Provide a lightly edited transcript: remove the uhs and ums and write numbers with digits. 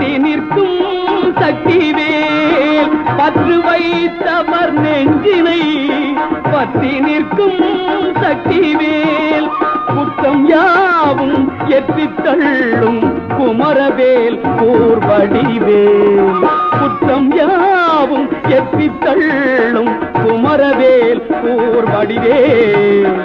பற்றி நிற்கும் சக்திவேல் பற்று வைத்தவர் நெஞ்சினை பற்றி நிற்கும் சக்திவேல் குற்றம் யாவும் எத்தித் தள்ளும் குமரவேல் கூர்வடிவேல் குற்றம் யாவும் எத்தித் தள்ளும் குமரவேல் கூர்வடிவேல்